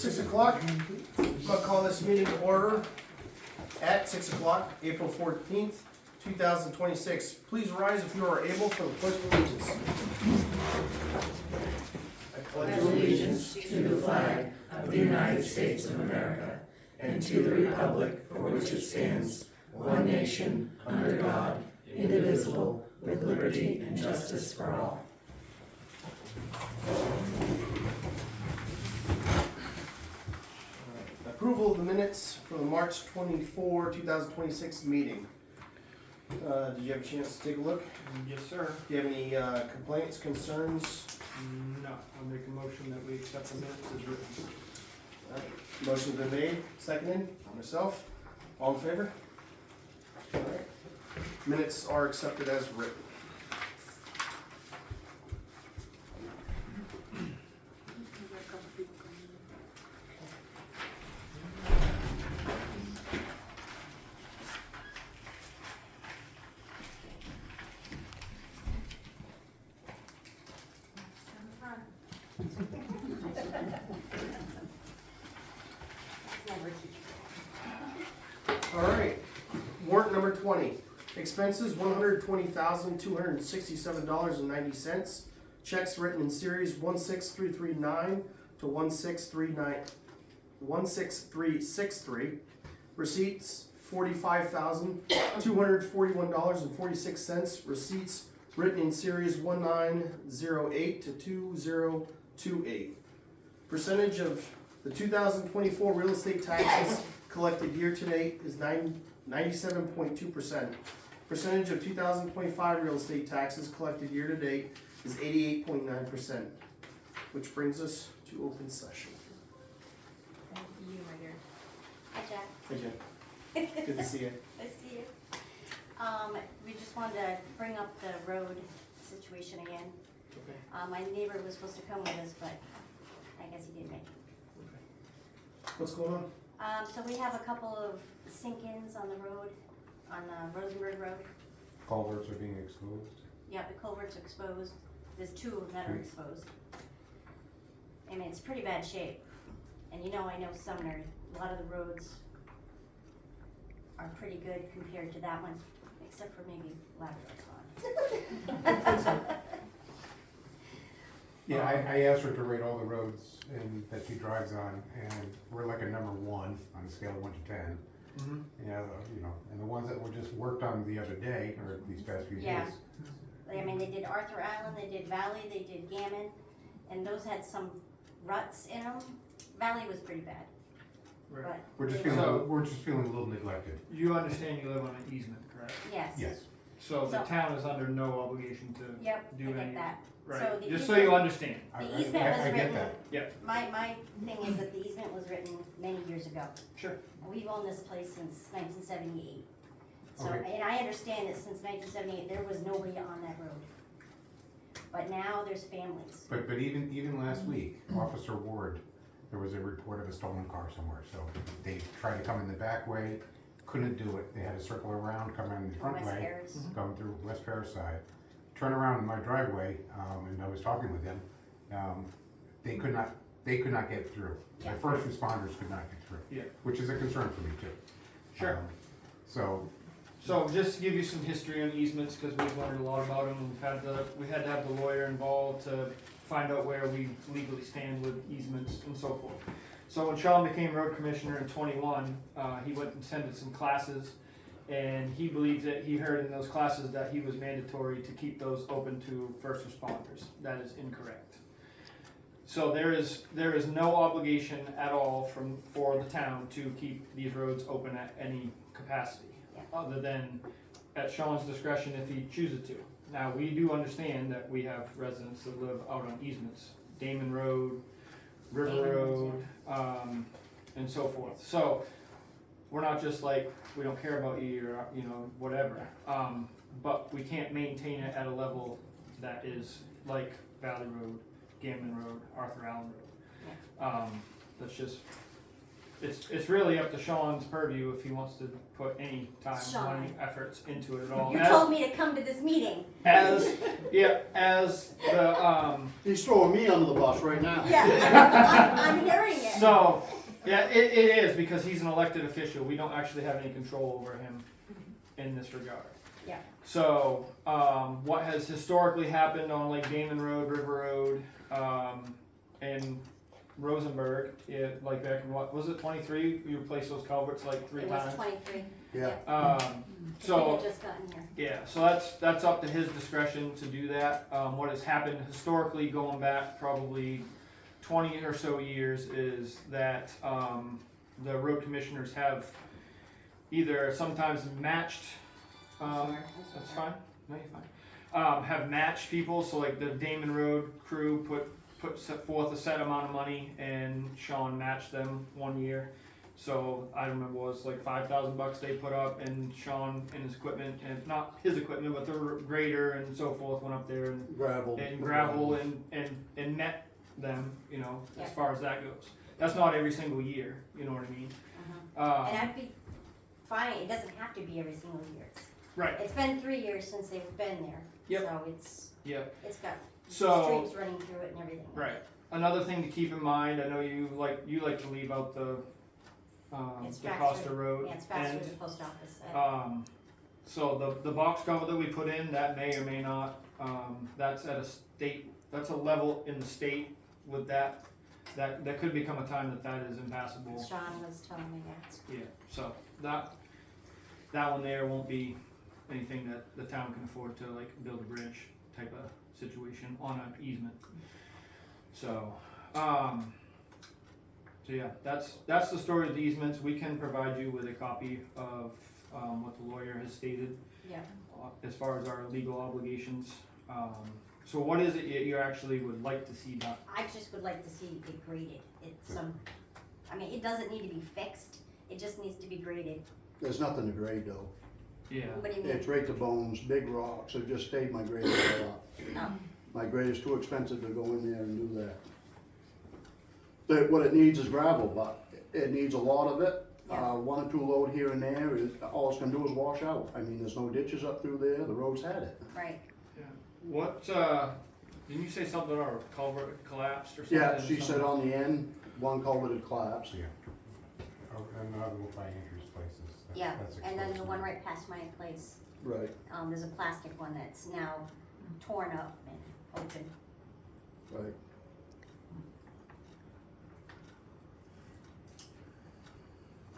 6 o'clock. I'm gonna call this meeting to order at 6 o'clock, April 14th, 2026. Please rise if you are able for the pledge of allegiance. I pledge Allegiance to the flag of the United States of America and to the republic for which it stands, one nation, under God, indivisible, with liberty and justice for all. Approval of the minutes for the March 24, 2026 meeting. Did you have a chance to take a look? Yes, sir. Do you have any complaints, concerns? No, I'll make a motion that we accept the minutes as written. Alright, motion's been made, seconded, myself, all in favor? Alright, minutes are accepted as written. Alright, warrant number 20, expenses $120,267.90, checks written in series 16339 to 16363, receipts $45,241.46, receipts written in series 1908 to 2028. Percentage of the 2024 real estate taxes collected year to date is 97.2%. Percentage of 2025 real estate taxes collected year to date is 88.9%. Which brings us to open session. Thank you, right here. Hi, Jack. Hey Jen, good to see you. Nice to see you. We just wanted to bring up the road situation again. Okay. My neighbor was supposed to come with us, but I guess he didn't make it. What's going on? So we have a couple of sink-ins on the road, on Rosenberg Road. Culverts are being exposed. Yeah, the culvert's exposed. There's two of them that are exposed. I mean, it's pretty bad shape. And you know, I know Sumner, a lot of the roads are pretty good compared to that one, except for maybe Labrador Pond. Yeah, I asked her to rate all the roads that she drives on, and we're like a number 1 on a scale of 1 to 10. Mm-hmm. Yeah, and the ones that were just worked on the other day, or these past few Yeah. days. I mean, they did Arthur Island, they did Valley, they did Gammon, and those had some ruts in them. Valley was pretty bad, Right. but. We're just So- feeling a little neglected. You understand you live on an easement, correct? Yes. Yes. So the So- town is under no obligation to Yep, do I any. get that. So Right, the just so you easement- understand. I The easement was get written, that. my thing is that the easement was written many years ago. Sure. We've owned this place since 1978. So, Okay. and I understand that since 1978, there was nobody on that road. But now there's families. But even last week, Officer Ward, there was a report of a stolen car somewhere, so they tried to come in the back way, couldn't do it, they had to circle around, come around the front West way. Paris. Going through West Paris side, turn around in my driveway, and I was talking with them, they could not get through. The Yeah. first responders could not get through. Yeah. Which is a concern for me too. Sure. So, So just to give you some history on easements, because we've learned a lot about them, we had to have the lawyer involved to find out where we legally stand with easements and so forth. So when Sean became road commissioner in 21, he went and attended some classes, and he believes that he heard in those classes that he was mandatory to keep those open to first responders. That is incorrect. So there is no obligation at all for the town to keep these roads open at any capacity, other than at Sean's discretion if he chooses to. Now, we do understand that we have residents that live out on easements, Damon Road, River Damon Road, and so forth. So we're not just like, we don't care about you or, whatever. But we can't maintain it at a level that is like Valley Road, Gammon Road, Arthur Allen Road. That's just it's really up to Sean's purview if he wants to put any time, Sean. money, efforts into it at all. You As- told me to come to this meeting. As the, He's throwing me under the bus right now. Yeah, I'm hearing it. so, yeah, it is, because he's an elected official, we don't actually have any control over him in this regard. Yeah. So, what has historically happened on like Damon Road, River Road, and Rosenberg, like back in, what was it, 23? You replaced those culverts like 3 It times. was 23. Yeah. I So, had just gotten here. yeah, so that's up to his discretion to do that. What has happened historically, going back probably 20 or so years, is that the road commissioners have either sometimes matched. That's fine. No, you're fine. Have matched people. So like the Damon Road crew set forth a set amount of money, and Sean matched them 1 year. So I don't remember, it was like $5,000 they put up, and Sean and his equipment, and not his equipment, but the grader and so forth, went up there and Gravel. and met them, you know, as Yeah. far as that goes. That's not every single year, you know what I mean? And I'd be fine, it doesn't have to be every single year. Right. It's been 3 years since they've been there. Yep. So it's got So- streams running through it and everything. Right. Another thing to keep in mind, I know you like to leave out the It's the faster. Costa Road. Yeah, it's faster and, to the post office. So the box cover that we put in, that may or may not, that's at a state, that's a level in the state with that could become a time that is impassable. Sean was telling me that. Yeah, so that one there won't be anything that the town can afford to like build a bridge type of situation on an easement. So, so yeah, that's the story of the easements. We can provide you with a copy of what the lawyer has stated Yeah. as far as our legal obligations. So what is it you actually would like to see done? I just would like to see it graded. I mean, it doesn't need to be fixed. It just needs to be graded. There's nothing to grade though. Yeah. What do you mean? It's right to bones, big rocks, it just stayed my grade all up. Oh. My grade is too expensive to go in there and do that. What it needs is gravel, but it needs a lot of it. Yeah. 1 or 2 load here and there, all it's gonna do is wash out. I mean, there's no ditches up through there, the road's had it. Right. What, didn't you say something about a culvert collapsed or something? Yeah, she said on the end, one culvert had collapsed. Yeah. Oh, and another one by Andrew's places. Yeah, That's and then the exposed. one right past my place, Right, there's a plastic one that's now torn up and open. right.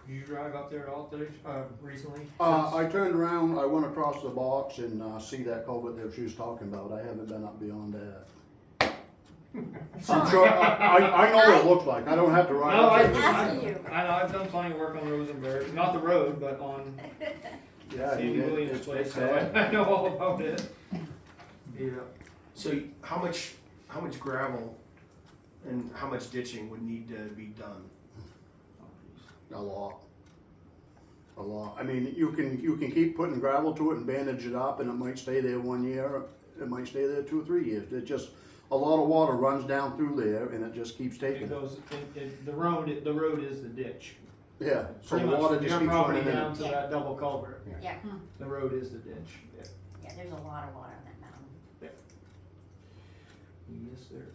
Did you drive up there at all today, recently? I turned around, I went across the box and, see that culvert that she was talking about. I haven't been up beyond that. I'm sure, I know what it looks like. I don't have to ride No, up I'm there. asking you. I know, I've done plenty of work on Rosenberg, not the road, but on Yeah, I Sandy mean, Williams' it's place, so bad. I know all about it. Yeah. So how much gravel and how much ditching would need to be done? A lot. A lot. I mean, you can keep putting gravel to it and bandage it up and it might stay there 1 year, it might stay there 2 or 3 years. It just, a lot of water runs down through there and it just keeps taking It it. goes, the road is the ditch. Yeah, so Pretty the much water just your keeps property running in. down to that double culvert, Yeah, the road is the ditch. Yeah. yeah, there's a lot of water on that mountain. Yes, there is.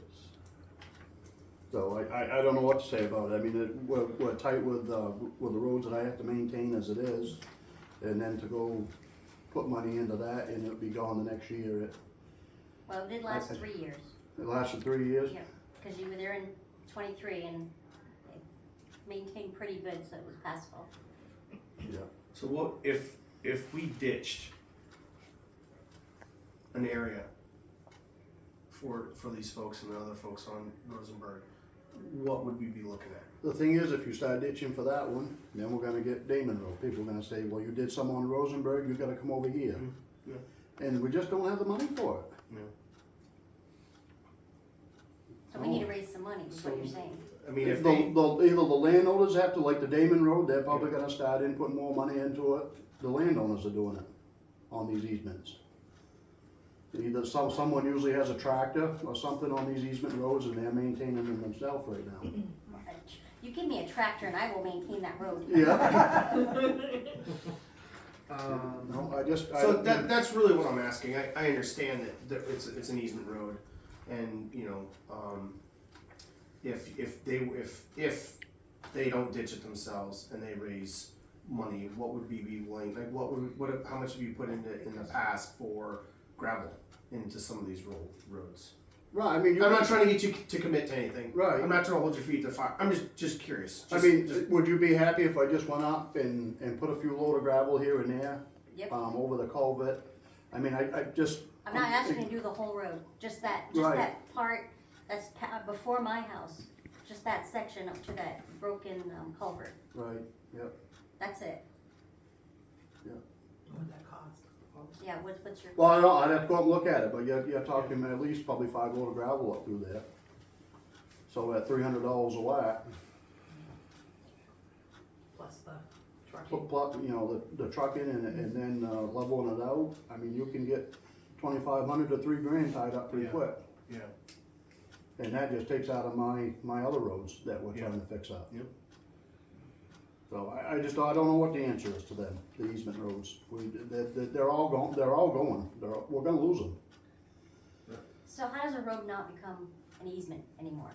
So I don't know what to say about it. I mean, we're tight with the roads that I have to maintain as it is. And then to go put money into that and it'll be gone the next year. Well, it did last Okay. 3 years. It lasted 3 years. Yeah, because you were there in 23 and they maintained pretty good, so it was passable. Yeah. So what if we ditched an area for these folks and the other folks on Rosenberg, what would we be looking at? The thing is, if you start ditching for that one, then we're gonna get Damon Road. People are gonna say, well, you did some on Rosenberg, you gotta come over here. Yeah. And we just don't have the money for it. So we need to raise some money, is what you're saying. I mean, if The- they, Either the landowners have to, like the Damon Road, they're probably gonna start in putting more money into it. The landowners are doing it on these easements. Either someone usually has a tractor or something on these easement roads and they're maintaining them themselves right now. You give me a tractor and I will maintain that road. Yeah. Um, No, I just, So that's really what I'm asking. I understand that it's an easement road, and you know, if they don't ditch it themselves and they raise money, what would we be willing? Like, how much have you put in the past for gravel into some of these roads? right, I mean, I'm not trying to get you to commit to anything. Right. I'm not trying to hold your feet to fire. I'm just curious. I mean, would you be happy if I just went up and put a few load of gravel here and there, Yep. over the culvert? I mean, I just. I'm not asking you to do the whole road, just that Right. part that's before my house, just that section up to that broken culvert. Right, yep. That's it. What would that cost? Yeah, what's your? Well, I don't, I'd have to go up and look at it, but you're talking at least probably 5 load of gravel up through there. So at $300 a whack, Plus the trucking. you know, the trucking and then leveling it out, I mean, you can get 2,500 to $3,000 tied up pretty Yeah. quick. Yeah. And that just takes out of my other roads that we're trying to fix up. Yep. So I don't know what the answer is to them, the easement roads. They're all going, we're gonna lose them. So how does a road not become an easement anymore?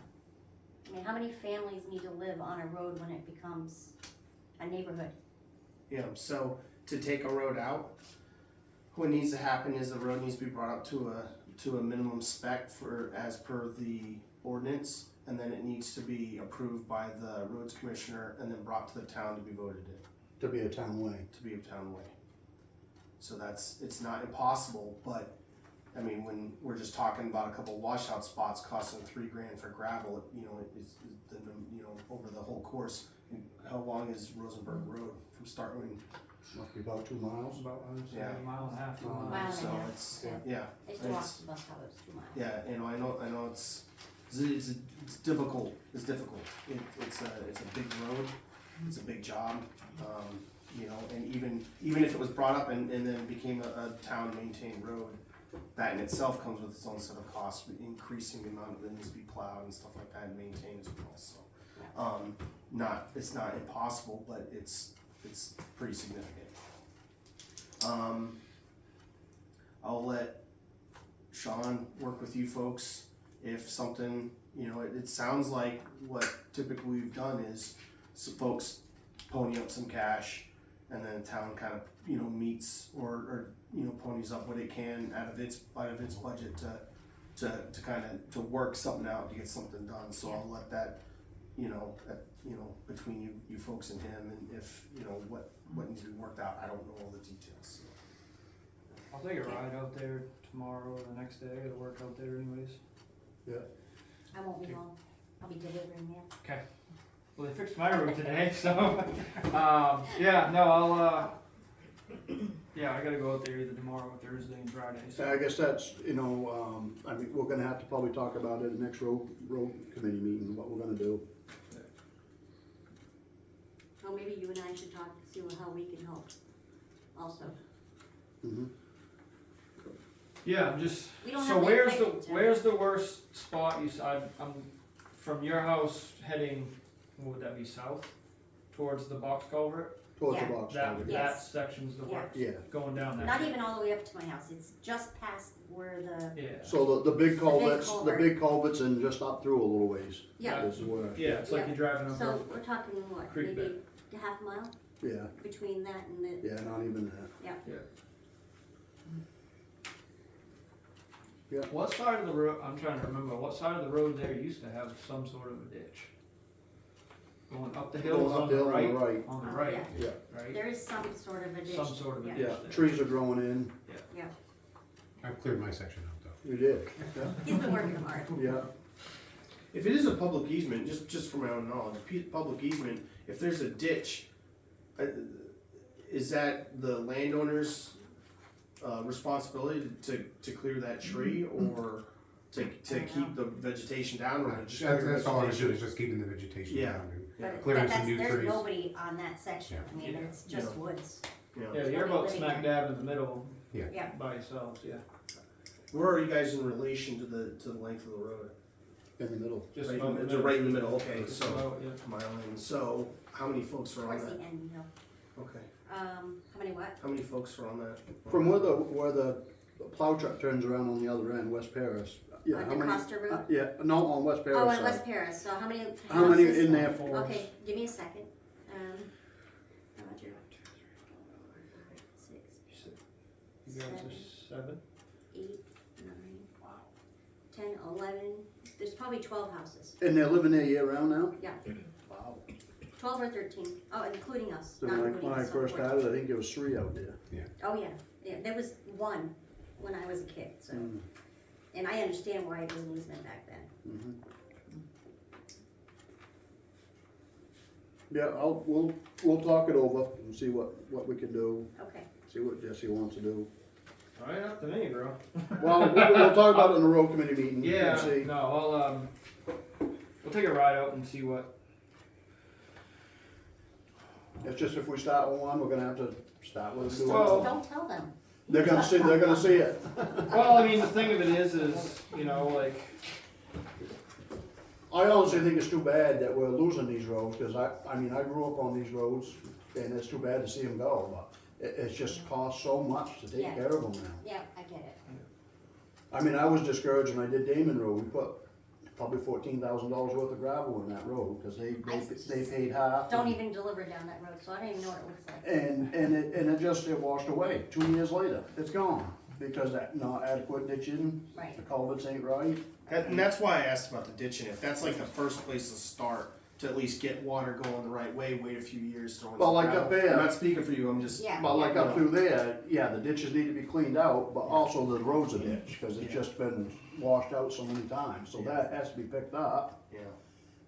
I mean, how many families need to live on a road when it becomes a neighborhood? Yeah, so to take a road out, what needs to happen is the road needs to be brought up to a minimum spec as per the ordinance, and then it needs to be approved by the roads commissioner and then brought to the town to be voted in, To be a town way. to be a town way. So it's not impossible, but I mean, when we're just talking about a couple washout spots costing $3,000 for gravel, you know, over the whole course. And how long is Rosenberg Road from starting? Must be about 2 miles. about, I would say, Yeah. a mile and a half, 2 Mile and a miles. Mile and a So half. it's, Yeah. yeah. I used to walk It's- to the bus stop, it was 2 miles. Yeah, you know, I know it's difficult. It's difficult. It's a big road. It's a big job. You know, and even if it was brought up and then became a town maintained road, that in itself comes with its own set of costs, increasing the amount that needs to be plowed and stuff like that and maintained as well. So, it's not impossible, but it's pretty significant. I'll let Sean work with you folks if something, you know, it sounds like what typically we've done is some folks pony up some cash and then the town kind of, you know, meets or you know, ponies up what it can out of its budget to kind of to work something out to get something done. So I'll let that, you know, between you folks and him, and if, you know, what needs to be worked out, I don't know all the details. I'll take a ride out there tomorrow or the next day to work out there anyways. I won't be home, I'll be delivering mail. Well, they fixed my road today, so, yeah, no, yeah, I gotta go out there either tomorrow or Thursday and Friday, So so. I guess that's, you know, I mean, we're gonna have to probably talk about it at the next road committee meeting, what we're gonna do. Well, maybe you and I should talk, see how we can help also. Mm-hmm. Yeah, I'm just, We don't so have the where's equipment to- where's the worst spot you said, I'm, from your house heading, what would that be, south? Towards the box culvert? Towards the Yeah. box. That, culvert. that Yes. section's the Yeah. worst, Yeah, going down there. Not even all the way up to my house, it's just past where the, Yeah, so the big culverts, the culvert. big culverts and just up through a little ways yeah, is where, yeah, it's like Yeah. you're driving up so a we're talking what, creek maybe a half mile yeah, between that and the, yeah, not even that. What side of the road, I'm trying to remember, what side of the road there used to have some sort of a ditch? Going up the hill Going was on the uphill on right? the right, On the Oh, right, yeah, right? there is some sort of a ditch. Some sort of a Yeah. ditch yeah, there. trees are growing in, I've cleared my section out though. you did, He's been working hard. yeah. If it is a public easement, just for my own knowledge, public easement, if there's a ditch, is that the landowner's responsibility to clear that tree, or to keep the vegetation down, or just clear That's all I was vegetation? doing, is just keeping the vegetation Yeah. down and But clearing some that's, new there's trees. nobody on that section, I mean, Yeah. it's just Yeah. woods. Yeah, you're about smack dab in the middle. Yeah. By yourselves, yeah. Where are you guys in relation to the length of the road? In the middle. Just Right in about the- the they're right in the middle, okay, Just so, about, yeah. mile lane, so, how many folks are on Towards that? the end, no. Okay, How many what? how many folks are on that? From where the plow truck turns around on the other end, West Paris. Yeah, On how the many? Costa Road? Yeah, no, on West Paris Oh, on side. West Paris, so how many How many houses? in there for? Okay, give me a second. Roger. 6, You guys are 7? 8, 9, 10, 11, there's probably 12 houses. And they're living there year round now? Yeah. Wow. 12 or 13. Oh, including us, So not when including I us. so first 14. started, I think there was 3 out there. Oh, yeah, yeah, there was one when I was a kid, so. Mm. And I understand why it was an easement back then. Mhm. Yeah, we'll talk it over and see what we can do, Okay, see what Jesse wants to do. Right up to me, bro. Well, we'll talk about it in the road committee meeting. Yeah, and see. no, I'll, we'll take a ride out and see what, It's just if we start with one, we're gonna have to start with two. Well- don't tell them. They're gonna see it. well, I mean, the thing of it is, you know, like, I honestly think it's too bad that we're losing these roads, cause I mean, I grew up on these roads, and it's too bad to see them go, but it's just cost so much to take Yeah. care of them now. Yeah, I get it. I mean, I was discouraged when I did Damon Road, we put probably $14,000 worth of gravel in that road, cause they paid half. Don't even deliver down that road, so I don't even know what it looks like. And it washed away, 2 years later, it's gone, because that not adequate ditching, Right. the culverts ain't right. And that's why I asked about the ditching, if that's like the first place to start, to at least get water going the right way, wait a few years, throwing Well, some like gravel. up there- I'm not speaking for you, I'm just. Yeah. But like up through there, yeah, the ditches need to be cleaned out, but also the roads are ditched, cause it's Yeah. just been washed out so many times, so Yeah. that has to be picked up, Yeah,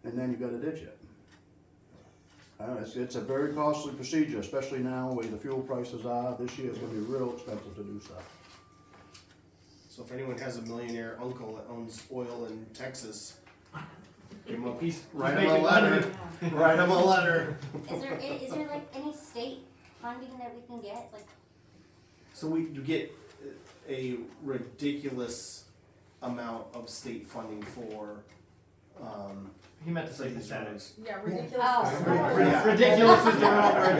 and then you gotta ditch it. It's a very costly procedure, especially now where the fuel prices are, this year's gonna be real expensive to do stuff. so if anyone has a millionaire uncle that owns oil in Texas, give him a, he's write him a making money. letter, write him a letter. Is there like any state funding that we can get, like, So you get a ridiculous amount of state funding for, He meant to say these percentage. roads. Yeah, ridiculous. Oh. Yeah. Ridiculous is the wrong word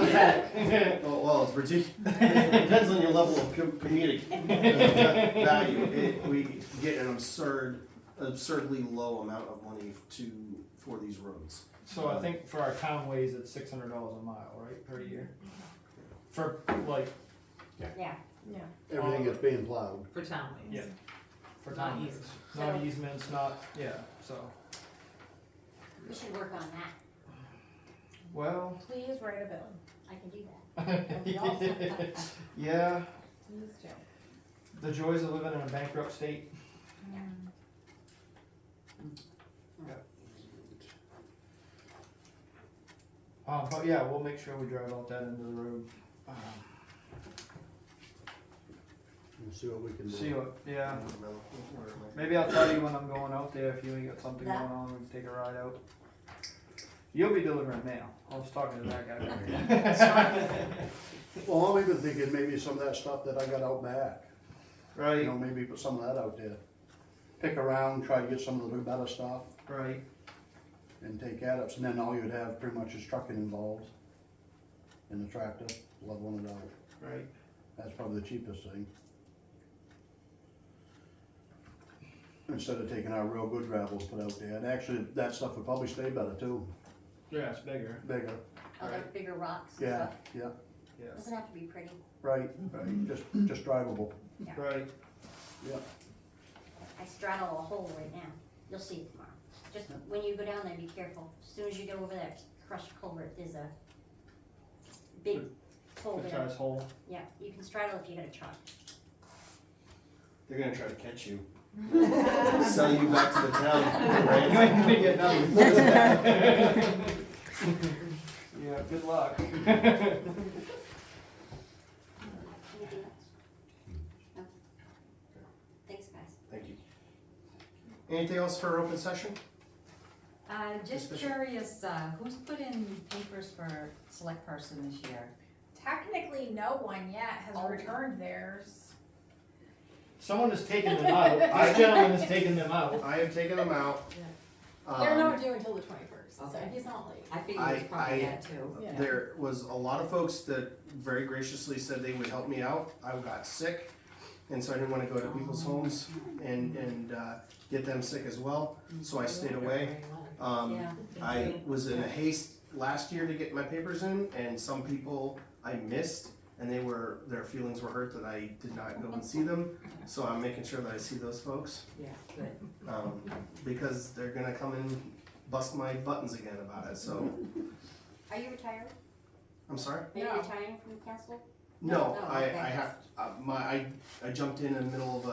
there. Oh, well, it's ridiculous, it depends on your level of comedic value. We get an absurdly low amount of money for these roads. So I think for our town ways, it's $600 a mile, right, per year? For, like, yeah, Yeah, Everything that's being plowed. for town lanes. Yeah. for Not town ways. easements. Not So- easements, not, yeah, so, we should work on that. well, Please write a bill. I can do that. We also- yeah, Please do. the joys of living in a bankrupt state. But yeah, we'll make sure we drive out that end of the road. We'll see what we can do. See what, yeah, I don't know where am I? maybe I'll tell you when I'm going out there, if you ain't got something going That- on, we can take a ride out. You'll be delivering mail, I was talking to that guy. Well, I'm even thinking maybe some of that stuff that I got out back, you Right, know, maybe put some of that out there. Pick around, try to get some of the better stuff right, and take that up, and then all you'd have pretty much is trucking involved. And the tractor, leveling it out, right. that's probably the cheapest thing. Instead of taking our real good gravel to put out there, and actually, that stuff would probably stay better too, Yeah, it's bigger, bigger, Other bigger rocks and yeah, stuff. yeah, yeah, Doesn't have to be pretty. right, just drivable, right. yeah. I straddle a hole right now. You'll see it tomorrow. Just when you go down there, be careful. As soon as you get over that crushed culvert, there's a big hole Good there. size hole. Yeah, you can straddle if you got a truck. They're gonna try to catch you. Sell you back to the town, You right? ain't gonna get nothing. Yeah, good luck. Anything else? No? Thanks, guys. Thank you. Anything else for open session? Just Discussion. curious, who's put in papers for select person this year? Technically, no one yet has Oh. returned theirs. Someone has taken them out. This gentleman has taken them out. I have taken them out. They're Um, not due until the 21st, so Okay. he's not late. I figured it was probably that too. Yeah. There was a lot of folks that very graciously said they would help me out. I got sick, and so I didn't want to go to people's homes and get them sick as well, so I stayed away. Yeah. I was in a haste last year to get my papers in, and some people I missed, and their feelings were hurt that I did not go and see them, so I'm making sure that I see those folks, Yeah, good. because they're gonna come and bust my buttons again about it, so, Are you retired? I'm sorry? Are you No. retiring from council? No, Oh, I okay. have, I jumped in the middle of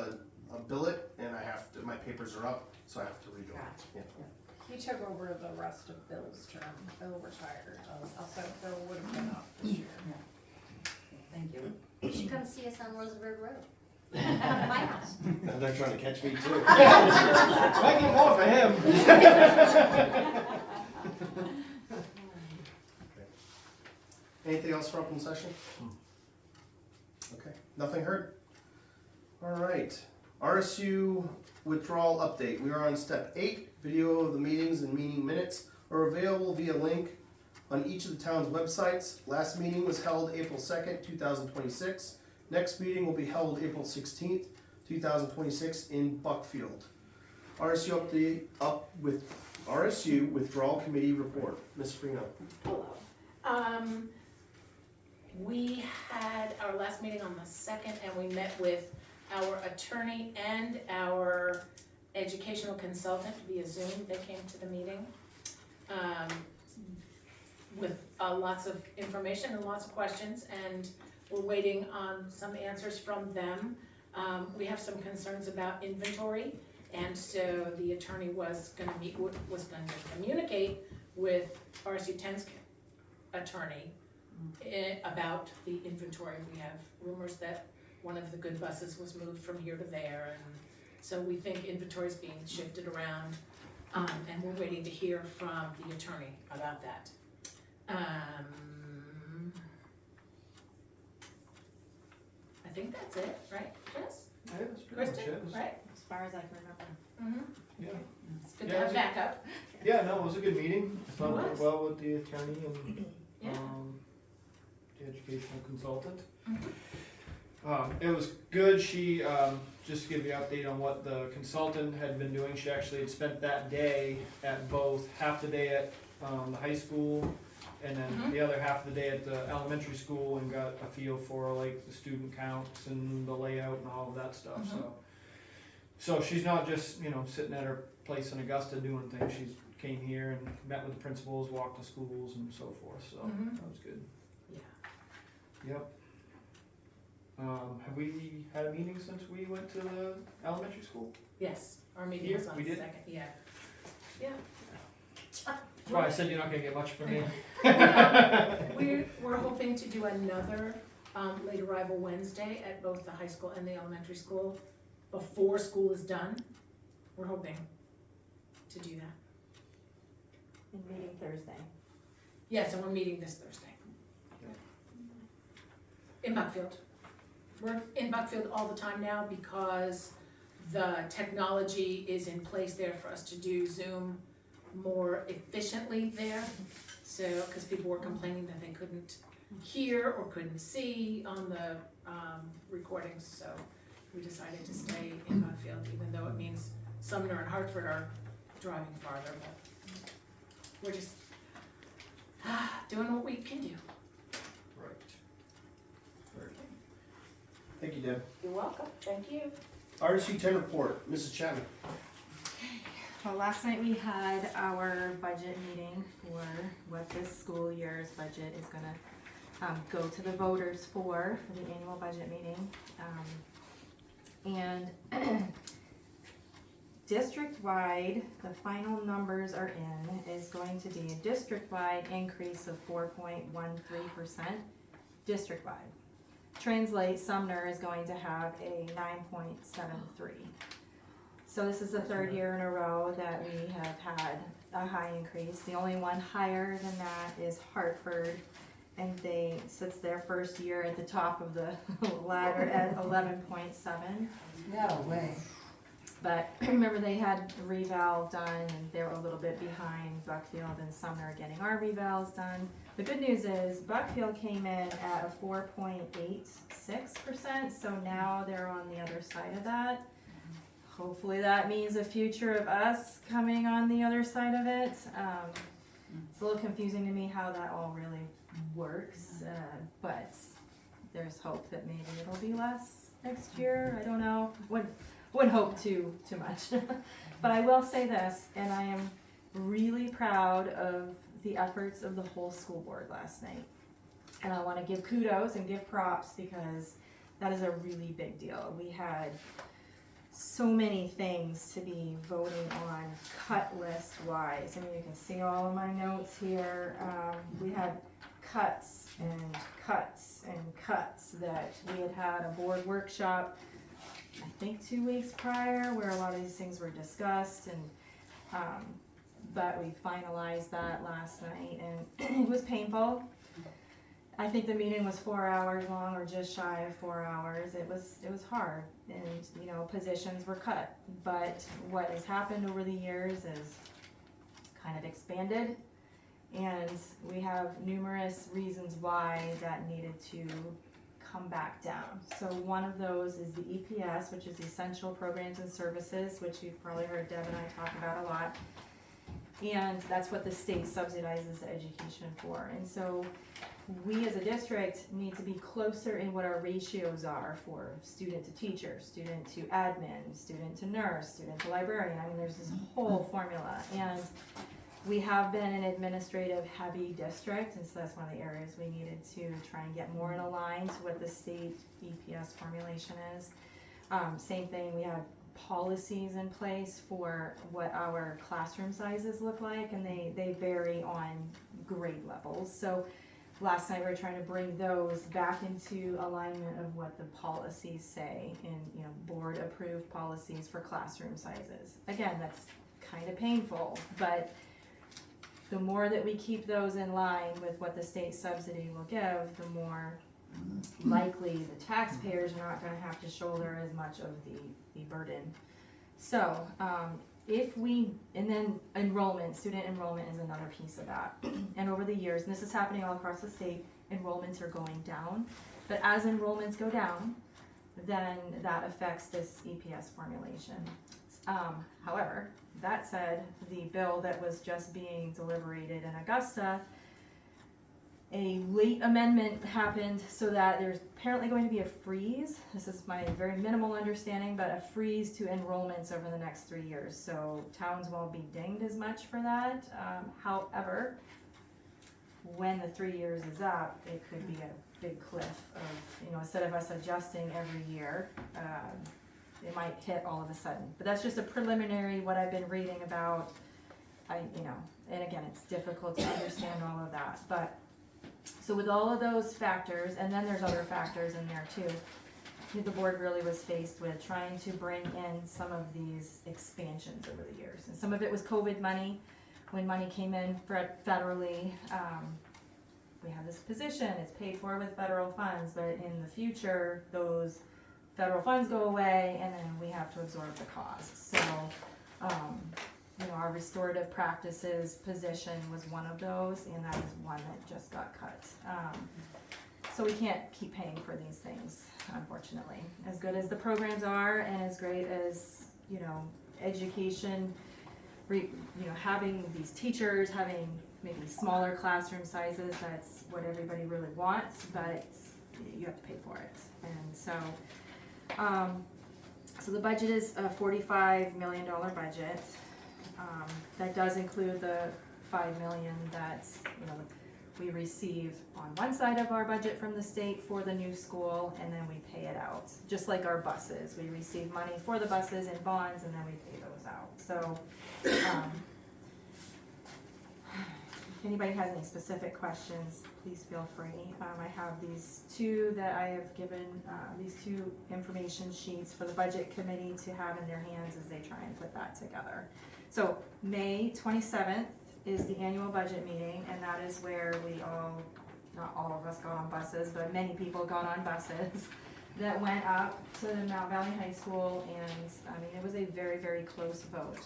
a billet, and I have to, my papers are up, so I have to redo it. Yeah. He took over the rest of Bill's term. Bill retired, so Bill would have been up this year. Thank you. You should come see us on Rosenberg Road. Come to my house. They're trying to catch me too. I get more for him. Anything else for open session? Okay, nothing heard? All right, RSU withdrawal update. We are on step 8. Video of the meetings and meeting minutes are available via link on each of the town's websites. Last meeting was held April 2nd, 2026. Next meeting will be held April 16th, 2026 in Buckfield. RSU update up with RSU withdrawal committee report. Ms. Freno. Hello. We had our last meeting on the 2nd, and we met with our attorney and our educational consultant via Zoom. They came to the meeting with lots of information and lots of questions, and we're waiting on some answers from them. We have some concerns about inventory, and so the attorney was gonna communicate with RSU 10's attorney about the inventory. We have rumors that one of the good buses was moved from here to there, and so we think inventory is being shifted around, and we're waiting to hear from the attorney about that. I think that's it, right, Jess? Yeah, that's pretty much Kristen, it. right? As far as I can remember. Mm-hmm. Yeah. It's good Yeah, to have it's a- backup. Yeah, no, it was a good meeting. I thought it went was. well with the attorney and, Yeah. the educational consultant. Mhm. It was good. She, just to give you an update on what the consultant had been doing, she actually had spent that day at both, half the day at, the high school and then Mhm. the other half of the day at the elementary school, and got a feel for like the student counts and the layout and all of that stuff, so she's not just, sitting at her place in Augusta doing things. She's came here and met with the principals, walked to schools and so forth, so Mhm. that was good. Yeah. Yep. Have we had a meeting since we went to the elementary school? Yes, our meeting Here, was on we the did? 2nd, yeah. Yeah. That's why I said you're not gonna get much from me. We're hoping to do another late arrival Wednesday at both the high school and the elementary school before school is done. We're hoping to do that. And meeting Thursday. Yes, and we're meeting this Thursday. In Buckfield. We're in Buckfield all the time now because the technology is in place there for us to do Zoom more efficiently there. So, because people were complaining that they couldn't hear or couldn't see on the recordings, so we decided to stay in Buckfield, even though it means Sumner and Hartford are driving farther, but we're just doing what we can do. Right. Thank you, Deb. You're welcome, thank you. RSU 10 report, Mrs. Chapman. Well, last night we had our budget meeting for what this school year's budget is gonna go to the voters for the annual budget meeting. And district-wide, the final numbers are in, is going to be a district-wide increase of 4.13%, district-wide. Translate, Sumner is going to have a 9.73. So this is the third year in a row that we have had a high increase. The only one higher than that is Hartford, so it's their first year at the top of the ladder at 11.7. No way. But remember, they had the reval done, and they were a little bit behind Buckfield and Sumner getting our revals done. The good news is Buckfield came in at a 4.86%, so now they're on the other side of that. Hopefully that means a future of us coming on the other side of it. It's a little confusing to me how that all really works, but there's hope that maybe it'll be less next year. I don't know. Wouldn't hope too much. But I will say this, and I am really proud of the efforts of the whole school board last night. And I want to give kudos and give props because that is a really big deal. We had so many things to be voting on cut list wise. I mean, you can see all of my notes here. We had cuts and cuts and cuts that we had a board workshop, I think 2 weeks prior, where a lot of these things were discussed, and but we finalized that last night, and it was painful. I think the meeting was 4 hours long, or just shy of 4 hours. It was hard, and positions were cut. But what has happened over the years is kind of expanded, and we have numerous reasons why that needed to come back down. So one of those is the EPS, which is Essential Programs and Services, which you've probably heard Deb and I talk about a lot. And that's what the state subsidizes education for. And so we as a district need to be closer in what our ratios are for student to teacher, student to admin, student to nurse, student to librarian. I mean, there's this whole formula. And we have been an administrative heavy district, and so that's one of the areas we needed to try and get more in line to what the state EPS formulation is. Same thing, we have policies in place for what our classroom sizes look like, and they vary on grade levels. So last night we were trying to bring those back into alignment of what the policies say in board approved policies for classroom sizes. Again, that's kind of painful, but the more that we keep those in line with what the state subsidy will give, the more likely the taxpayers are not going to have to shoulder as much of the burden. So and then enrollment, student enrollment is another piece of that. And over the years, and this is happening all across the state, enrollments are going down. But as enrollments go down, then that affects this EPS formulation. However, that said, the bill that was just being deliberated in Augusta, a late amendment happened so that there's apparently going to be a freeze. This is my very minimal understanding, but a freeze to enrollments over the next 3 years. So towns won't be dinged as much for that. However, when the 3 years is up, it could be a big cliff of, instead of us adjusting every year, it might hit all of a sudden. But that's just a preliminary, what I've been reading about. And again, it's difficult to understand all of that. But so with all of those factors, and then there's other factors in there too, the board really was faced with trying to bring in some of these expansions over the years. And some of it was COVID money. When money came in federally, we have this position, it's paid for with federal funds, but in the future, those federal funds go away, and then we have to absorb the cost. So, our restorative practices position was one of those, and that is one that just got cut. So we can't keep paying for these things, unfortunately. As good as the programs are, and as great as education, having these teachers, having maybe smaller classroom sizes, that's what everybody really wants, but you have to pay for it. And so so the budget is a $45 million budget. That does include the $5 million that we receive on one side of our budget from the state for the new school, and then we pay it out. Just like our buses, we receive money for the buses in bonds, and then we pay those out. So if anybody has any specific questions, please feel free. I have these two that I have given, these two information sheets for the budget committee to have in their hands as they try and put that together. So May 27th is the annual budget meeting, and that is where we all not all of us got on buses, but many people got on buses that went up to Mount Valley High School, and, I mean, it was a very, very close vote.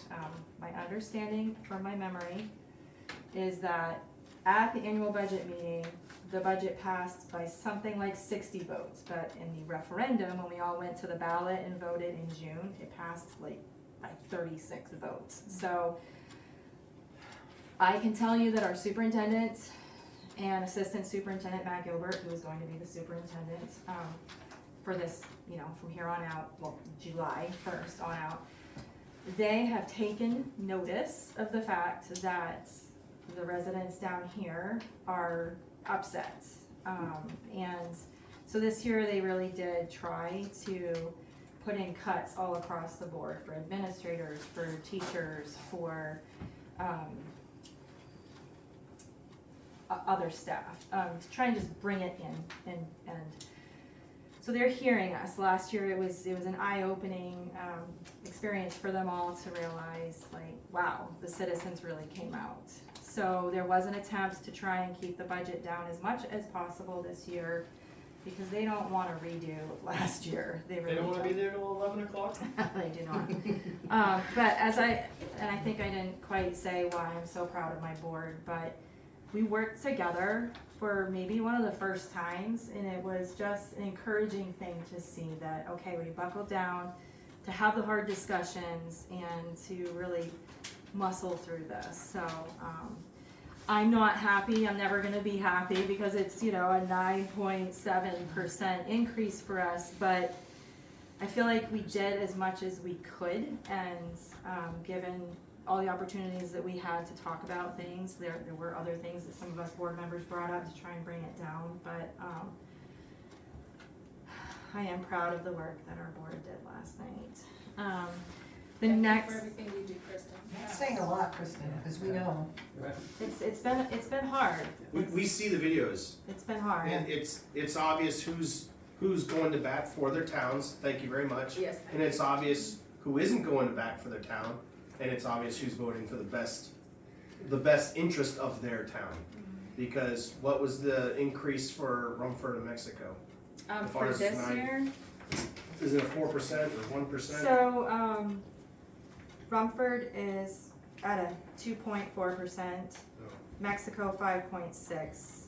My understanding from my memory is that at the annual budget meeting, the budget passed by something like 60 votes, but in the referendum, when we all went to the ballot and voted in June, it passed like by 36 votes. So I can tell you that our superintendent and assistant superintendent Matt Gilbert, who is going to be the superintendent for this, you know, from here on out, well, July 1st on out, they have taken notice of the fact that the residents down here are upset. And so this year they really did try to put in cuts all across the board for administrators, for teachers, for other staff, to try and just bring it in. And so they're hearing us. Last year it was an eye-opening experience for them all to realize, like, wow, the citizens really came out. So there was an attempt to try and keep the budget down as much as possible this year, because they don't want to redo last year. They really don't want to be there till 11 o'clock? They do not. But I think I didn't quite say why I'm so proud of my board, but we worked together for maybe one of the first times, and it was just an encouraging thing to see that, okay, we buckled down to have the hard discussions and to really muscle through this. So I'm not happy. I'm never going to be happy because it's, you know, a 9.7% increase for us, but I feel like we did as much as we could, and given all the opportunities that we had to talk about things, there were other things that some of us board members brought up to try and bring it down, but I am proud of the work that our board did last night. The Thank next, you for everything you do, Kristen. That's saying a lot, Kristen, because we know. it's been hard. We see the videos, It's been hard. and it's obvious who's going to bat for their towns, thank you very much. Yes. And it's obvious who isn't going to bat for their town, and it's obvious who's voting for the best interest of their town. Because what was the increase for Rumford and Mexico? As far For as this year, Is it a 4% or 1%? so Rumford is at a 2.4%, Mexico 5.6%,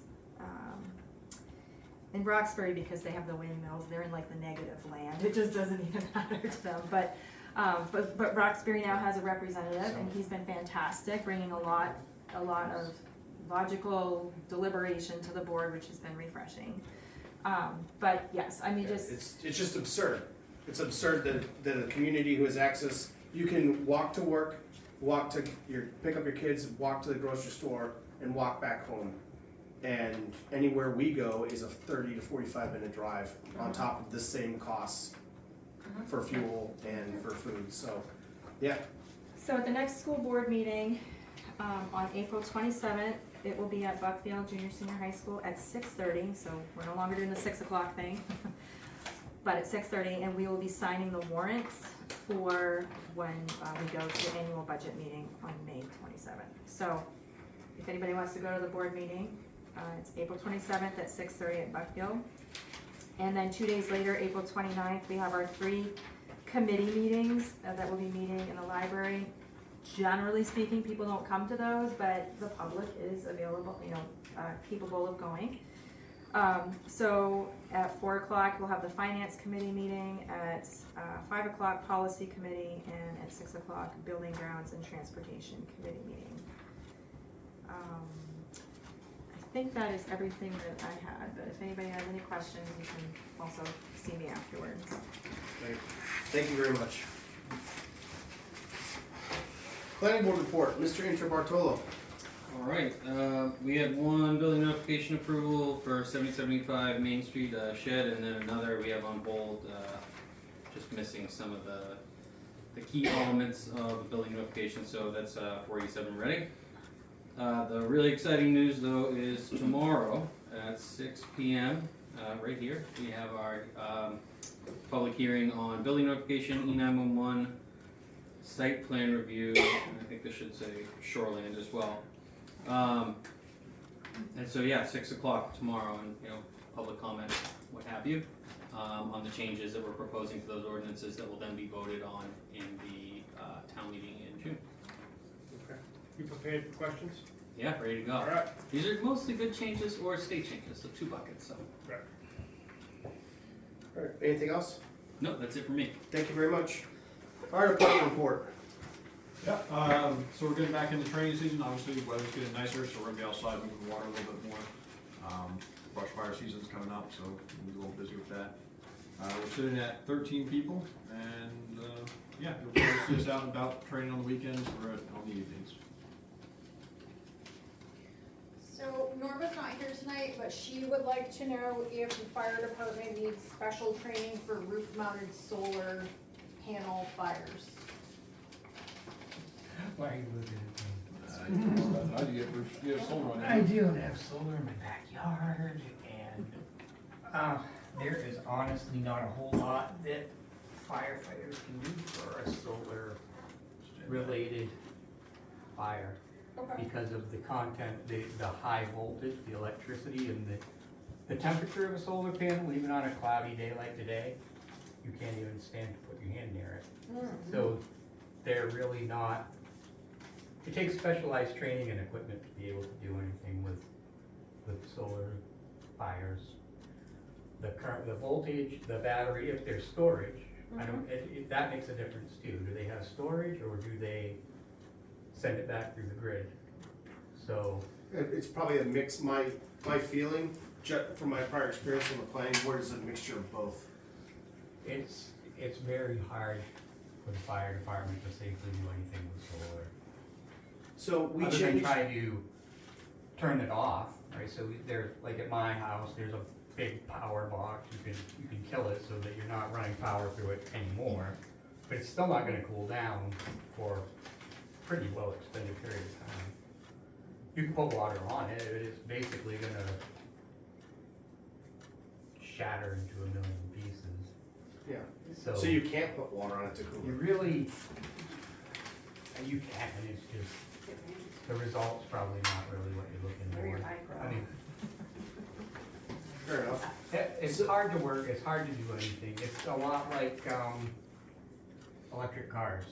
in Roxbury, because they have the windmills, they're in like the negative land. It just doesn't even matter to them. But Roxbury now has a representative, and he's been fantastic, bringing a lot of logical deliberation to the board, which has been refreshing. But yes, I mean, It's just absurd. It's absurd that a community who has access, you can walk to work, pick up your kids, walk to the grocery store, and walk back home. And anywhere we go is a 30 to 45 minute drive on top of the same costs for fuel and for food. So, yeah. So at the next school board meeting, on April 27th, it will be at Buckfield Junior Senior High School at 6:30, so we're no longer doing the 6 o'clock thing, but at 6:30, and we will be signing the warrants for when we go to the annual budget meeting on May 27th. So if anybody wants to go to the board meeting, it's April 27th at 6:30 at Buckfield. And then 2 days later, April 29th, we have our 3 committee meetings that will be meeting in the library. Generally speaking, people don't come to those, but the public is available, capable of going. So at 4 o'clock, we'll have the finance committee meeting, at 5 o'clock, policy committee, and at 6 o'clock, building grounds and transportation committee meeting. I think that is everything that I had, but if anybody has any questions, you can also see me afterwards. Thank you very much. Planning board report, Mr. Interbartolo. Alright, we had one building notification approval for 7075 Main Street shed, and then another we have on hold, just missing some of the key elements of the building notification, so that's 487 Reading. The really exciting news though is tomorrow at 6 p.m. Right here, we have our public hearing on building notification, E911, site plan review, and I think this should say shoreland as well. And so, yeah, 6 o'clock tomorrow, and, you know, public comment, what have you, on the changes that we're proposing to those ordinances that will then be voted on in the, town meeting in June. Okay. You prepared for questions? Yeah, ready to go. Alright. These are mostly good changes or state changes, so 2 buckets, so. Alright, anything else? No, that's it for me. Thank you very much. Fire department report. Yeah, so we're getting back into training season, obviously the weather's getting nicer, so we're gonna be outside moving the water a little bit more. Brush fire season's coming up, so we'll be a little busy with that. We're sitting at 13 people, and, yeah, you'll be able to see us out and about training on the weekends or on the evenings. So Norma's not here tonight, but she would like to know if the fire department needs special training for roof-mounted solar panel fires. Why are you looking at me? How do you get solar on I there? do have solar in my backyard, and there is honestly not a whole lot that firefighters can do for a solar-related fire Okay. because of the content, the high voltage, the electricity, and the temperature of a solar panel, even on a cloudy day like today, you can't even stand to put your hand near it. So they're really not, it takes specialized training and equipment to be able to do anything with solar fires. The voltage, the battery, if there's storage, I don't, that makes a difference too. Do they have storage or do they send it back through the grid? So, It's probably a mix, my feeling, from my prior experience on the planning board, is a mixture of both. it's very hard for the fire department to safely do anything with solar. So we Other than changed, try to turn it off, right? So there's, like at my house, there's a big power box, you can kill it so that you're not running power through it anymore. But it's still not gonna cool down for a pretty well extended period of time. You can put water on it, it's basically gonna shatter into a million pieces. yeah, so you can't put water on it to cool You it. really, you can, it's just, the result's probably not really what you're looking for. I mean, Fair enough. it's hard to work, it's hard to do anything, it's a lot like, electric cars.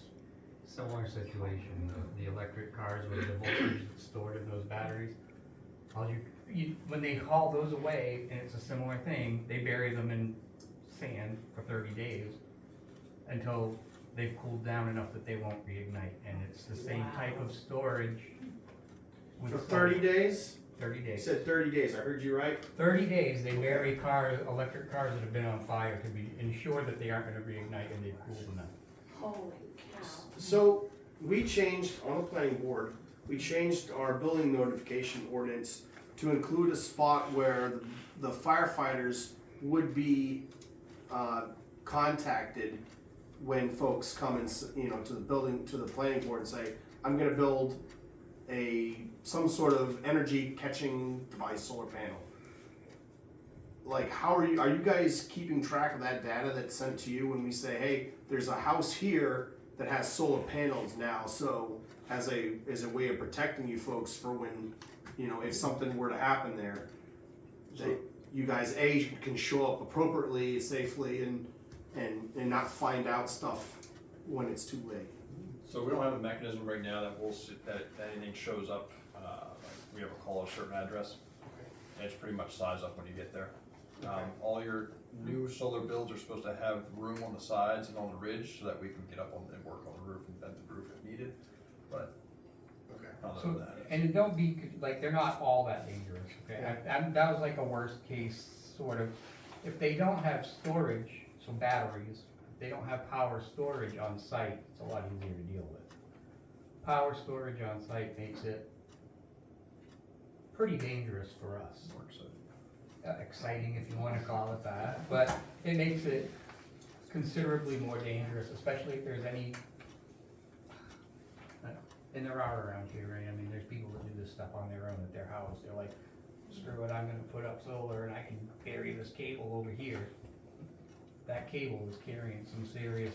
Similar situation, the electric cars with the voltage that's stored in those batteries. When they haul those away, and it's a similar thing, they bury them in sand for 30 days until they've cooled down enough that they won't reignite, and it's the same type of storage. with For 30 days? 30 You days. said 30 days, I heard you right? 30 days, they bury cars, electric cars that have been on fire to be ensure that they aren't gonna reignite and they've cooled enough. Holy cow. So, we changed, on the planning board, we changed our building notification ordinance to include a spot where the firefighters would be, contacted when folks come and, to the building, to the planning board and say, I'm gonna build some sort of energy catching device, solar panel. Like, are you guys keeping track of that data that's sent to you when we say, hey, there's a house here that has solar panels now, so as a way of protecting you folks for when, if something were to happen there, that you guys can show up appropriately, safely, and not find out stuff when it's too late. So we don't have a mechanism right now that that anything shows up, we have a call at a certain address, and it's pretty much size up when you get there. All your new solar builds are supposed to have room on the sides and on the ridge so that we can get up on and work on the roof and bend the roof if needed, but other than that. And don't be, like, they're not all that dangerous, okay? That was like a worst case, sort of, if they don't have storage, so batteries, if they don't have power storage on site, it's a lot easier to deal with. Power storage on site makes it pretty dangerous for us. Exciting, if you wanna call it that, but it makes it considerably more dangerous, especially if there's any, and there are around here, right? I mean, there's people that do this stuff on their own at their house, they're like, screw it, I'm gonna put up solar and I can bury this cable over here. That cable is carrying some serious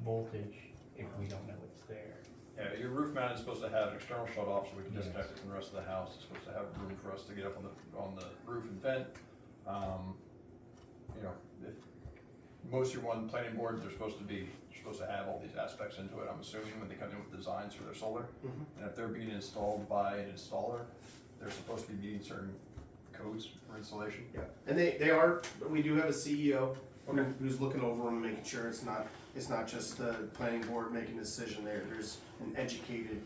voltage if we don't know it's there. Yeah, your roof mount is supposed to have an external shut off so we can disconnect it from the rest of the house. It's supposed to have room for us to get up on the roof and vent. You know, if most of your one planning board, you're supposed to have all these aspects into it, I'm assuming, when they come in with designs for their solar. And if they're being installed by an installer, they're supposed to be meeting certain codes for installation. Yeah, and they are, we do have a CEO who's looking over them and making sure it's not just the planning board making a decision there. There's an educated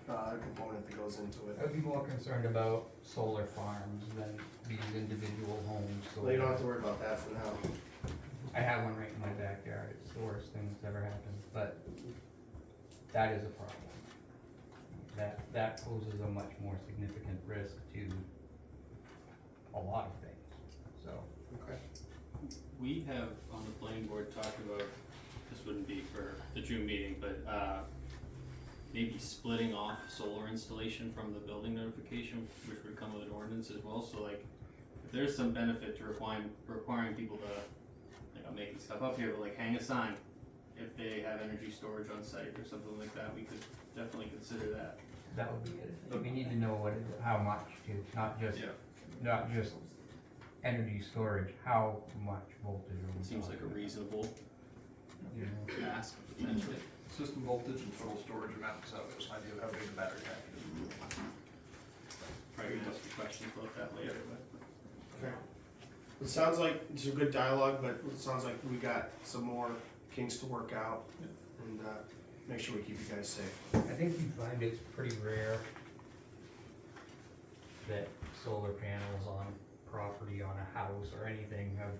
component that goes into it. I'd be more concerned about solar farms than these individual homes. Well, you don't have to worry about that for now. I have one right in my backyard. It's the worst thing that's ever happened, but that is a problem. That poses a much more significant risk to a lot of things, so. Okay. We have on the planning board talked about, this wouldn't be for the June meeting, but maybe splitting off solar installation from the building notification, which would come with an ordinance as well. So like, if there's some benefit to requiring people to, like, I'm making stuff up here, but like hang a sign if they have energy storage on site or something like that, we could definitely consider that. That would be it. But we need to know how much too, not just energy storage, how much voltage are we It seems like a reasonable ask potentially. System voltage and total storage amount, so just an idea of how big the battery pack is. Probably ask a question about that later, but. Okay. It sounds like it's a good dialogue, but it sounds like we got some more kinks to work out and make sure we keep you guys safe. I think you find it's pretty rare that solar panels on property, on a house or anything have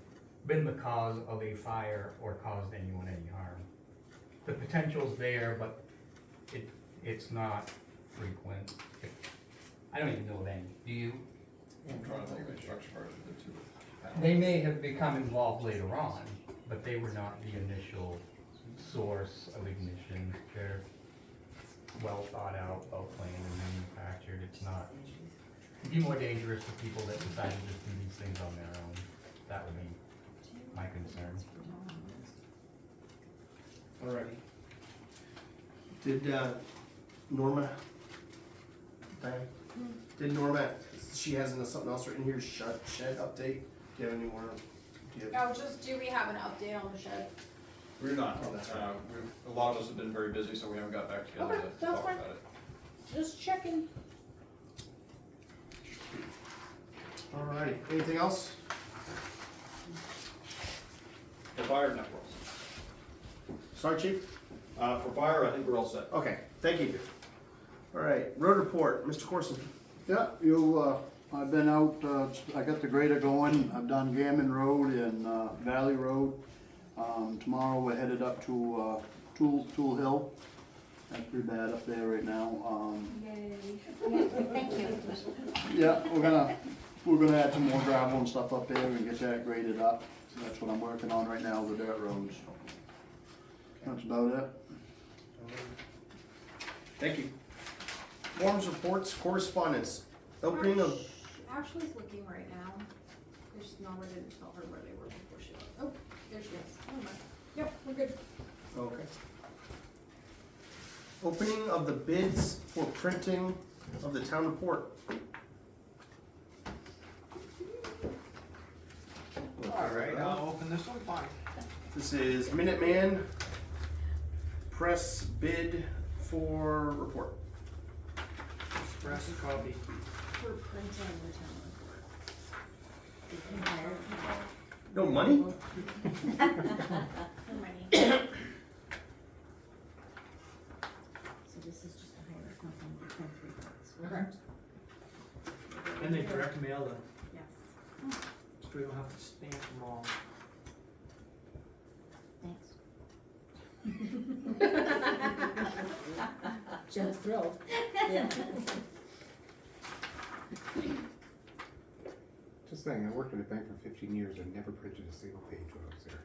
been the cause of a fire or caused anyone any harm. The potential's there, but it's not frequent. I don't even know of any. Do you? I'm trying to think of the instruction part of it too. They may have become involved later on, but they were not the initial source of ignition. They're well thought out, well planned and manufactured. It's not. It'd be more dangerous for people that decide to just do these things on their own. That would be my concern. Alrighty. Did Norma, Diane? Did Norma, she has something else written here, shed update? Do you have any more? Do we have an update on the shed? We're not. Oh, that's right. A lot of us have been very busy, so we haven't got back together Okay, to that's talk fine. about it. Just checking. Alrighty, anything else? For fire networks. Sorry, Chief? For fire, I think we're all set. Okay, thank you. Alright, road report, Mr. Corson. Yeah, I've been out, I got the grader going, I've done Gammon Road and Valley Road. Tomorrow we're headed up to Tool Hill. That's pretty bad up there right now. Thank you. Yeah, we're gonna add some more gravel and stuff up there and get that graded up. So that's what I'm working on right now, the dirt roads. That's about it. Thank you. Forms, reports, correspondence. Opening of, Ashley's looking right now. There's no, I didn't tell her where they were before she left. Oh, there she is. Never mind. Yep, we're good. okay. Opening of the bids for printing of the town report. Alright, I'll open this one, fine. This is Minuteman Press bid for report. Express copy. For printing the town report. Did you hire people? No money? No money. So this is just a hire company to print reports. Correct. And they direct mail them, Yes. so we don't have to stamp them all. Thanks. Jen's thrilled. Yeah. Just saying, I worked at a bank for 15 years and never printed a single page when I was there.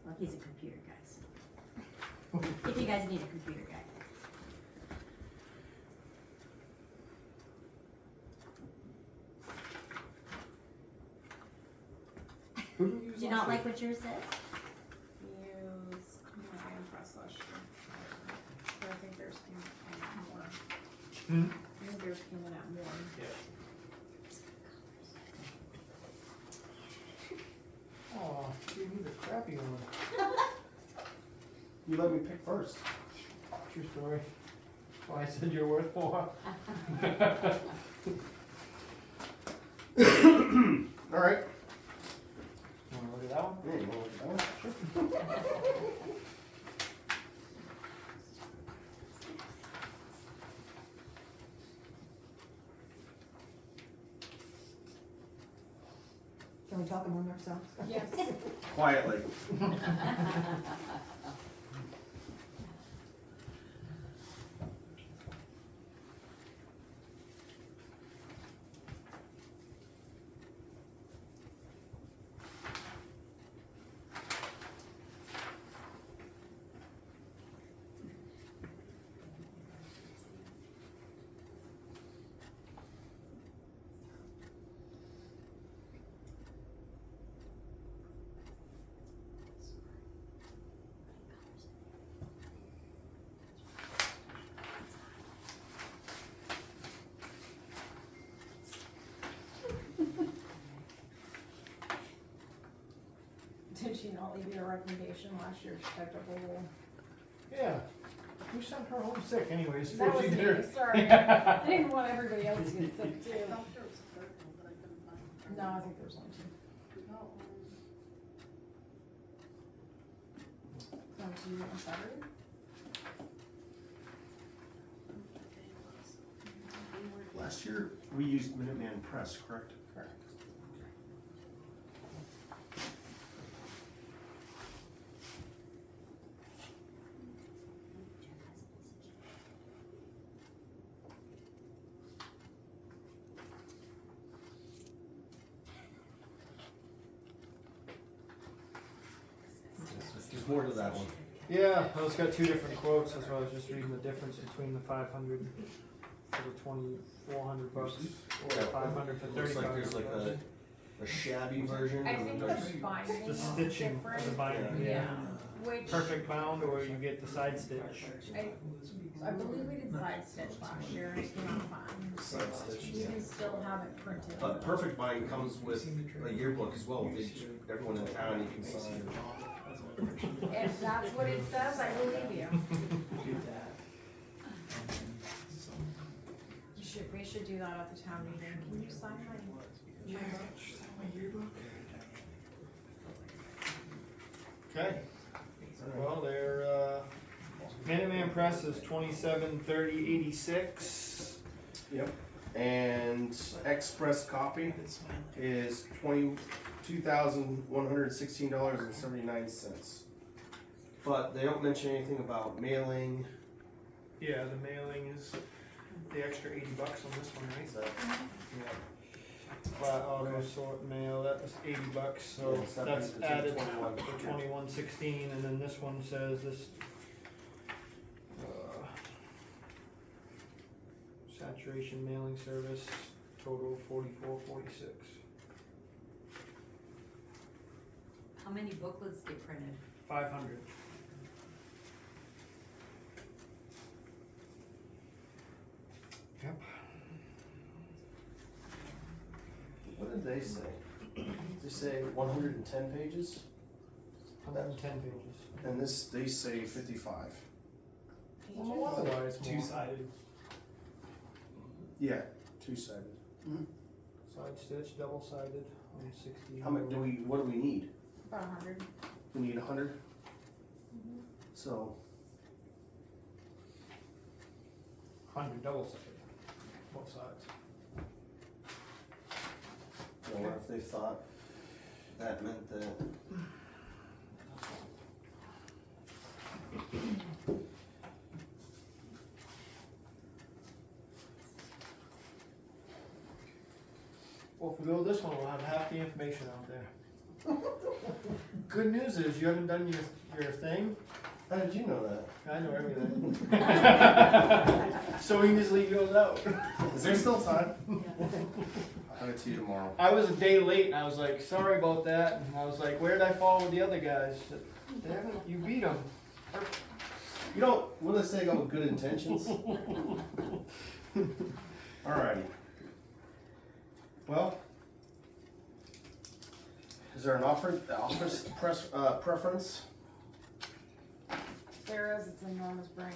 Well, he's a computer guy, so. If you guys need a computer guy. Who do you use Do you not last like what yours says? Use, I press last year. But I think Hmm? I think they're coming out more. Oh, give me the crappy one. You let me pick first. True story. Why I said you're worth more. Alright. Wanna look at that one? Yeah, you wanna look at that one? Can we talk among ourselves? Yes. Quietly. Did she not leave you a recommendation last year? She typed up a little. Yeah. Who sent her home sick anyways? That before was she me, did her- sorry. I didn't want everybody else to get sick too. No, I think there's only two. So do you want a Saturday? Last year, we used Minuteman Press, correct? Correct. There's more to that one. Yeah, well, it's got two different quotes, that's why I was just reading the difference between the 500 for the 2,400 bucks, or the 500 for Looks like there's 3,500 like bucks. a shabby version. I and think there's- the binding The is stitching of different. the binding, Yeah, yeah. which Perfect bound, or you get the side stitch. I believe we did side stitch last year and it came out fine. Side stitch, You yeah. can still have it printed. But Perfect Bind comes with a yearbook as well, with everyone in town you can sign. If that's what it says, I believe you. We should do that at the town meeting. Can you sign my yearbook? Okay. Well, their Minuteman Press is 2730.86. Yep. And Express Copy is $22,116.79. But they don't mention anything about mailing. Yeah, the mailing is the extra $80 on this one, right? Is that, Yeah. Flat auto sort mail, that was $80, so Yeah, so that that's brings it to added 21. to 2116, and then this one says this saturation mailing service total 44.46. How many booklets get printed? 500. Yep. what did they say? They say 110 pages? 110 pages. And this, they say 55. Well, otherwise, more. Two-sided. Yeah, two-sided. Side stitch, double sided, 160. How much what do we need? About 100. We need 100? So, 100 double sided, both sides. I wonder if they thought that meant that. Well, if we go this one, we'll have half the information out there. Good news is you haven't done your thing. How did you know that? I know everything. So we can just leave yours out. Is there still time? I'll have it to you tomorrow. I was a day late and I was like, sorry about that. And I was like, where did I fall with the other guys? She said, damn it, you beat them. You don't, what do they say about good intentions? Alrighty. Well, is there an office preference? Sarah's, it's in Norma's brain.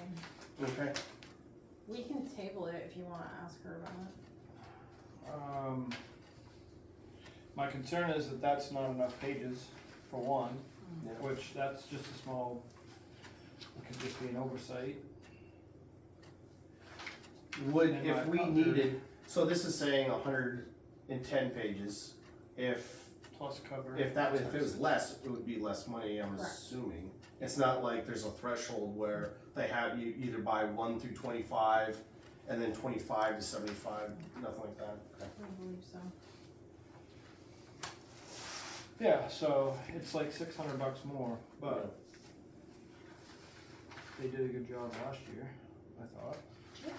Okay. We can table it if you wanna ask her about it. My concern is that that's not enough pages, for one, Yeah. which that's just a small, it could just be an oversight. Would, And if my we cover- needed, so this is saying 110 pages. Plus cover. If it was less, it would be less money, I'm Correct. assuming. It's not like there's a threshold where they have you either buy 1 through 25 and then 25 to 75, nothing like that. Okay. I believe so. Yeah, so it's like $600 more, but they did a good job last year, I thought. Yeah.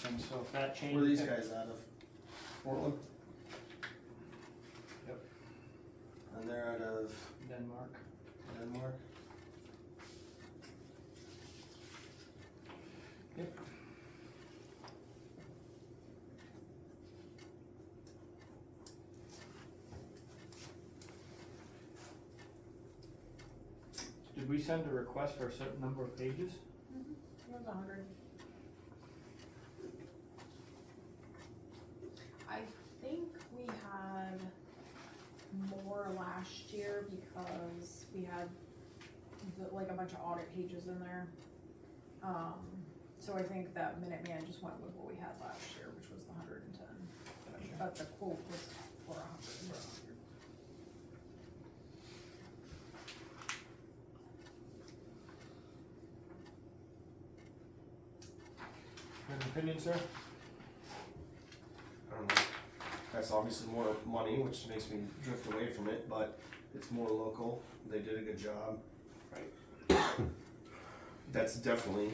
And so if that changes. Where are these guys out of? Portland? Yep. And they're out of Denmark. Denmark? Yep. Did we send a request for a certain number of pages? It was 100. I think we had more last year because we had like a bunch of audit pages in there. So I think that Minuteman just went with what we had last year, which was the 110. But the quote was for 100. An opinion, sir? I don't know. That's obviously more money, which makes me drift away from it, but it's more local. They did a good job. Right. That's definitely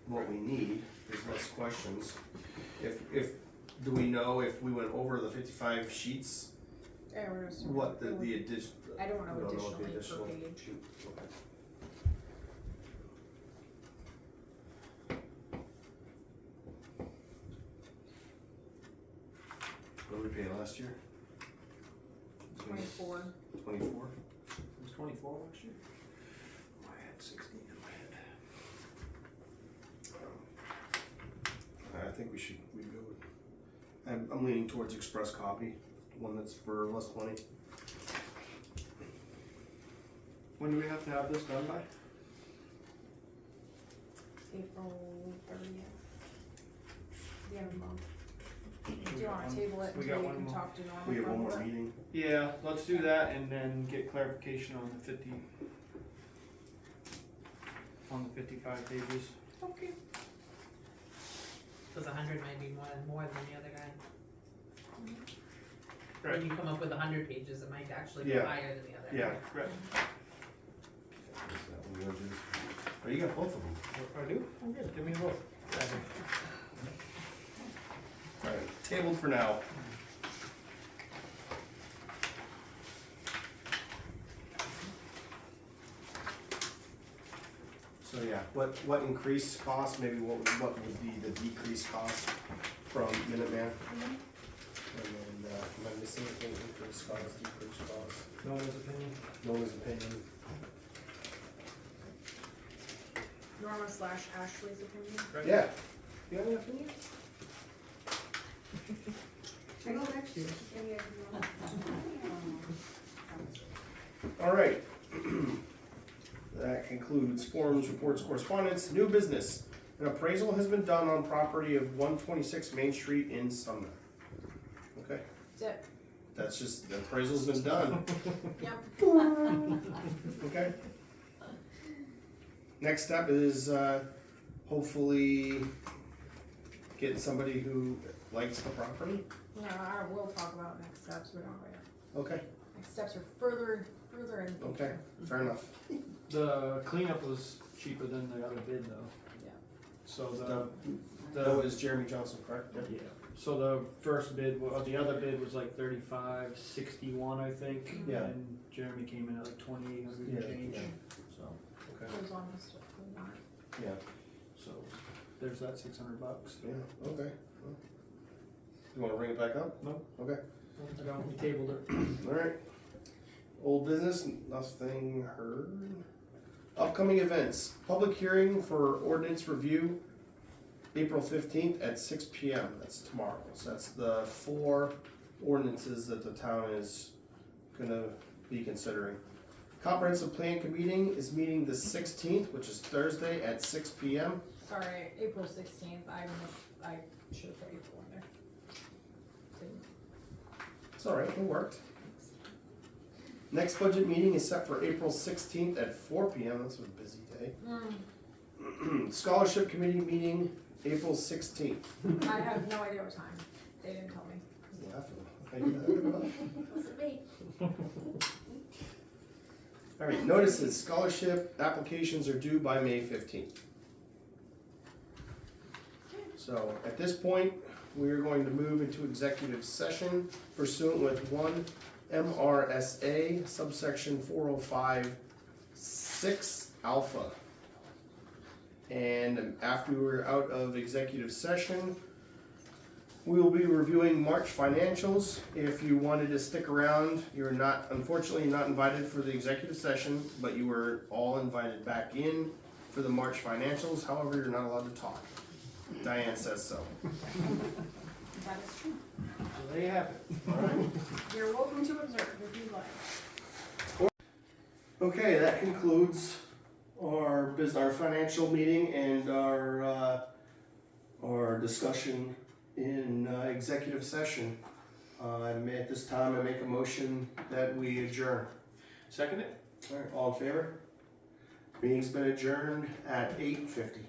what we need. There's less questions. Do we know if we went over the 55 sheets, Yeah, we're assuming what it would- the addition? I don't know we what the additionally additional per page. shoot. Okay. What did we pay last year? 24. 24? It was 24 last year? I had 16 in my head. I think we go with, I'm leaning towards express copy, one that's for less money. When do we have to have this done by? April 30th. The end of the month. Do you wanna table it We until got you one can more. talk to Norma? We have one more about it? meeting. Yeah, let's do that and then get clarification on the 55 pages. Okay. Cause 100 might be more than the other guy. Right. When you come up with 100 pages, it might actually go Yeah. higher than the other. Yeah. Right. What's that one you want to do? Oh, you got both of them. I do? I'm good, give me both. Alright, tabled for now. So yeah, what increased cost, maybe what would be the decreased cost from Minuteman? And then, am I missing anything, increased cost, decreased cost, No one's opinion? no one's opinion? Norma / Ashley's opinion. Yeah. You have any opinion? I go next year. Alright. That concludes forums, reports, correspondence, new business. An appraisal has been done on property of 126 Main Street in Sumner. Okay, That's it. that's just, the appraisal's been done. Yep. Okay. Next step is, hopefully getting somebody who likes the property. No, I will talk about next steps, we don't wait. Okay, Next steps are further in the future. okay, fair enough. The cleanup was cheaper than the other bid though. Yeah. So That was Jeremy Johnson, correct? Yep. yeah. So the first bid, the other bid was like 35.61, I think. Yeah. And Jeremy came in at like 2,800 and Yeah, change. yeah. So. Okay. Goes on this stuff, we want it. Yeah, So, there's that $600. yeah, okay. You wanna bring it back up? No. Okay, No, we tabled it. alright. Old business, nothing heard. Upcoming events, public hearing for ordinance review, April 15th at 6 PM, that's tomorrow. So that's the 4 ordinances that the town is gonna be considering. Comprehensive Plan Committee is meeting the 16th, which is Thursday at 6 PM. Sorry, April 16th, I should have put April in there. Didn't. It's alright, it worked. Next budget meeting is set for April 16th at 4 PM, that's a busy day. Scholarship Committee meeting, April 16th. I have no idea what time, they didn't tell me. Wasn't me. Alright, notices, scholarship applications are due by May 15th. So at this point, we're going to move into executive session pursuant with 1 MRSA subsection 405(6) alpha. And after we're out of executive session, we will be reviewing March financials. If you wanted to stick around, you're not, unfortunately, you're not invited for the executive session, but you were all invited back in for the March financials. However, you're not allowed to talk. Diane says so. That is true. So there you have it. You're welcome to observe if you'd like. Okay, that concludes our financial meeting and our discussion in executive session. At this time, I make a motion that we adjourn. Second it? All right, all in favor? Meeting's been adjourned at 8:50.